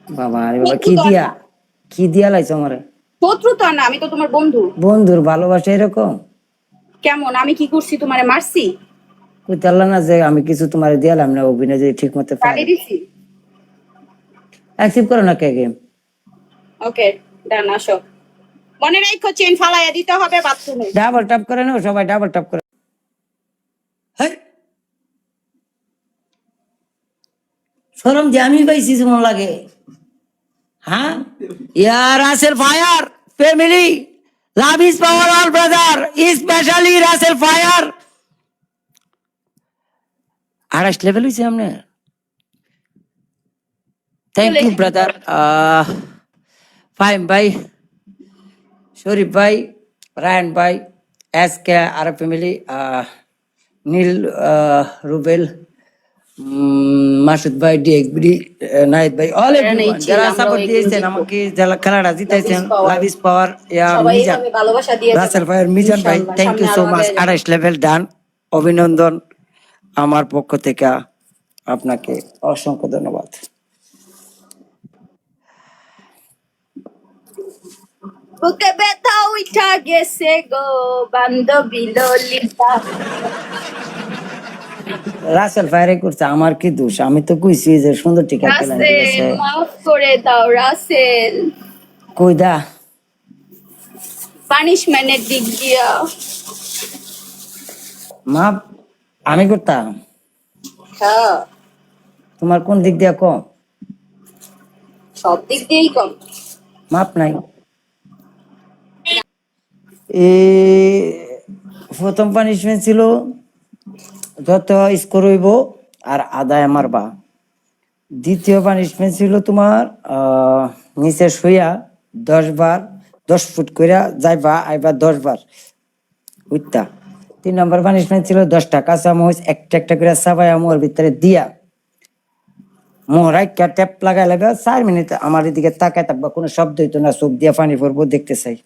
বাবা আরে বাবা, কি দিয়া লাইছো আমারে? শত্রু তো না, আমি তো তোমার বন্ধু। বন্ধুর ভালোবাসা এরকম? কেমন, আমি কি করছি তোমারে মারছি? কইতে পারলা না যে আমি কিছু তোমার দিয়ালাম না, অভিনয় যদি ঠিক মতো গালি পারি। দিছি? অ্যাকসেপ্ট করো না কে গেম? ওকে ডান, আসো। মনে রেখো চেন ফালাইয়া দিতে হবে বাথরুমে। ডাবল ট্যাপ করে নাও সবাই, ডাবল ট্যাপ করে। হেই, শরম যে আমি পাইছি যেমন লাগে। হ্যাঁ, ইয়ার Rasel fire family, love is power all brother, specially Rasel fire. 28 level হয়েছে আপনার। Thank you brother. ফাইম ভাই, শরীফ ভাই, রায়ন ভাই, এস কে আর ফ্যামিলি, নীল, রুবেল, মাসুদ ভাই, ডিএক্সবি, নাহিদ ভাই, অল এভরিওয়ান যারা সাপোর্ট দিয়েছেন আমাকে, যারা খেলাটা জিতাইছেন, লাভ ইজ পাওয়ার, মিজান, ভালোবাসা দিয়ে রাসেল ভাইয়ের মিজান ভাই, thank you so much. 28 level done, অভিনন্দন আমার পক্ষ থেকে, আপনাকে অসংখ্য ধন্যবাদ। বুকে ব্যথা উঠা গেছে গো বান্ধবী ললিতা। রাসেল ফায়ারে করছে, আমার কি দোষ? আমি তো কইছি যে সুন্দর টিকা খেলেন, ঠিক আছে? রাসেল মাফ করে দাও রাসেল, কই দা পানিশমেন্টের দিক দিয়া। মাপ আমি করতাম, হ্যাঁ, তোমার কোন দিক দিয়া কম? সব দিক দিয়েই কম। মাপ নাই। এ প্রথম পানিশমেন্ট ছিল যত স্কোর হইব আর আদায় মারবা। দ্বিতীয় পানিশমেন্ট ছিল তোমার নিচে শুইয়া 10 বার 10 ফুট কইরা যাইবা, আইবা 10 বার উঠতা। 3 নম্বর পানিশমেন্ট ছিল 10টা কাঁচামরিচ একটা একটা করে চাবাই মোর ভিতরে দিয়া মোহরাই ট্যাপ লাগাই লাগা 4 মিনিট আমার এদিকে তাকায় থাকবা, কোনো শব্দ হইতো না, চোখ দিয়া পানি পড়বো, দেখতে চাই।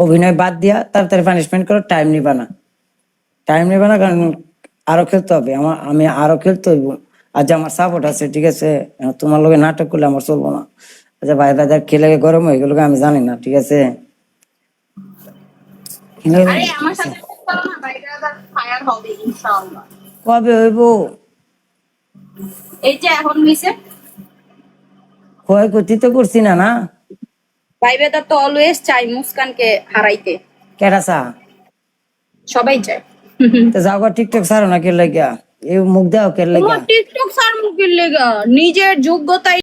অভিনয় বাদ দিয়া তাড়াতাড়ি পানিশমেন্ট করো, টাইম নিবা না, কারণ আরো খেলতে হবে আমি আরো খেলতে হইব। আজ আমার সাপোর্ট আছে, ঠিক আছে? তোমার লগে নাটক করলে আমার চলবো না। আচ্ছা ভাই বাজার খেলে গরম হয়ে গেল, আমি জানি না, ঠিক আছে? আরে আমার সাথে চলো না, বাইরে ফায়ার হবে ইনশাআল্লাহ। কবে হইব? এই যে এখন মিশে ক্ষয়ক্ষতি তো করছি না, না? ভাইবে তো অলওয়েজ চাই মুস্কানকে হারাইতে, কেডা চা? সবাই চায়। তো যাও টিকটক ছাড়ো না, কে লাগিয়া এই মুখ দাও কে লাগিয়া? টিকটক সার মুখের লেগা নিজের যোগ্যতায়